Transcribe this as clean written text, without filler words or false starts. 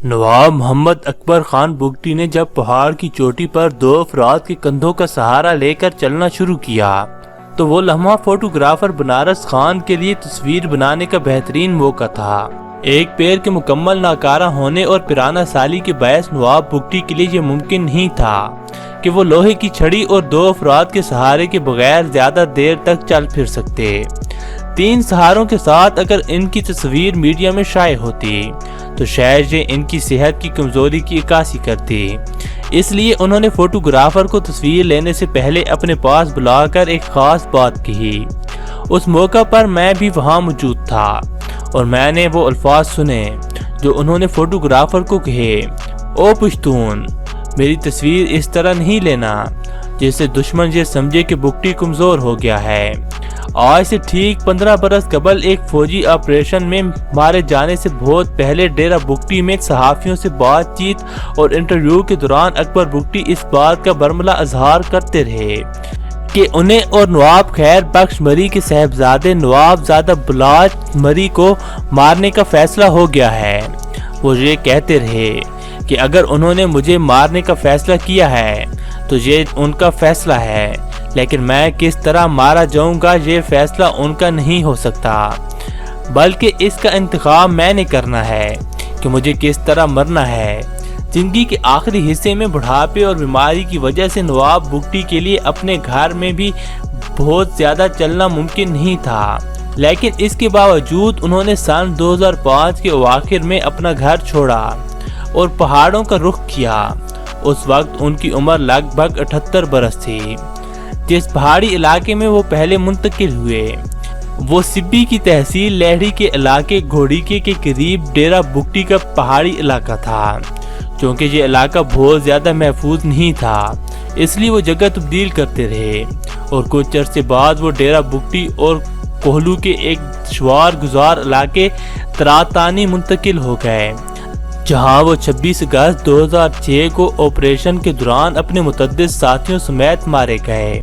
نواب محمد اکبر خان بگٹی نے جب پہاڑ کی چوٹی پر دو افراد کے کندھوں کا سہارا لے کر چلنا شروع کیا تو وہ لمحہ فوٹوگرافر بنارس خان کے لیے تصویر بنانے کا بہترین موقع تھا۔ ایک پیر کے مکمل ناکارہ ہونے اور پرانا سالی کے باعث نواب بگٹی کے لیے یہ ممکن نہیں تھا کہ وہ لوہے کی چھڑی اور دو افراد کے سہارے کے بغیر زیادہ دیر تک چل پھر سکتے۔ تین سہاروں کے ساتھ اگر ان کی تصویر میڈیا میں شائع ہوتی تو شاید یہ ان کی صحت کی کمزوری کی عکاسی کرتی۔ اس لیے انہوں نے فوٹوگرافر کو تصویر لینے سے پہلے اپنے پاس بلا کر ایک خاص بات کہی۔ اس موقع پر میں بھی وہاں موجود تھا اور میں نے وہ الفاظ سنے جو انہوں نے فوٹوگرافر کو کہے، او پشتون، میری تصویر اس طرح نہیں لینا جس سے دشمن یہ سمجھے کہ بگٹی کمزور ہو گیا ہے۔ آج سے ٹھیک 15 برس قبل ایک فوجی آپریشن میں مارے جانے سے بہت پہلے ڈیرہ بگٹی میں صحافیوں سے بات چیت اور انٹرویو کے دوران اکبر بگٹی اس بات کا برملا اظہار کرتے رہے کہ انہیں اور نواب خیر بخش مری کے صاحبزادے نواب زادہ بلاٹ مری کو مارنے کا فیصلہ ہو گیا ہے۔ وہ یہ کہتے رہے کہ اگر انہوں نے مجھے مارنے کا فیصلہ کیا ہے تو یہ ان کا فیصلہ ہے، لیکن میں کس طرح مارا جاؤں گا یہ فیصلہ ان کا نہیں ہو سکتا، بلکہ اس کا انتخاب میں نے کرنا ہے کہ مجھے کس طرح مرنا ہے۔ زندگی کے آخری حصے میں بڑھاپے اور بیماری کی وجہ سے نواب بگٹی کے لیے اپنے گھر میں بھی بہت زیادہ چلنا ممکن نہیں تھا، لیکن اس کے باوجود انہوں نے سن 2005 کے اواخر میں اپنا گھر چھوڑا اور پہاڑوں کا رخ کیا۔ اس وقت ان کی عمر لگ بھگ 78 برس تھی۔ جس پہاڑی علاقے میں وہ پہلے منتقل ہوئے وہ سبی کی تحصیل لہڑی کے علاقے گھوڑیکے کے قریب ڈیرہ بگٹی کا پہاڑی علاقہ تھا۔ چونکہ یہ علاقہ بہت زیادہ محفوظ نہیں تھا اس لیے وہ جگہ تبدیل کرتے رہے اور کچھ عرصے بعد وہ ڈیرہ بگٹی اور کوہلو کے ایک دشوار گزار علاقے تراتانی منتقل ہو گئے، جہاں وہ 26 اگست 2006 کو آپریشن کے دوران اپنے متعدد ساتھیوں سمیت مارے گئے۔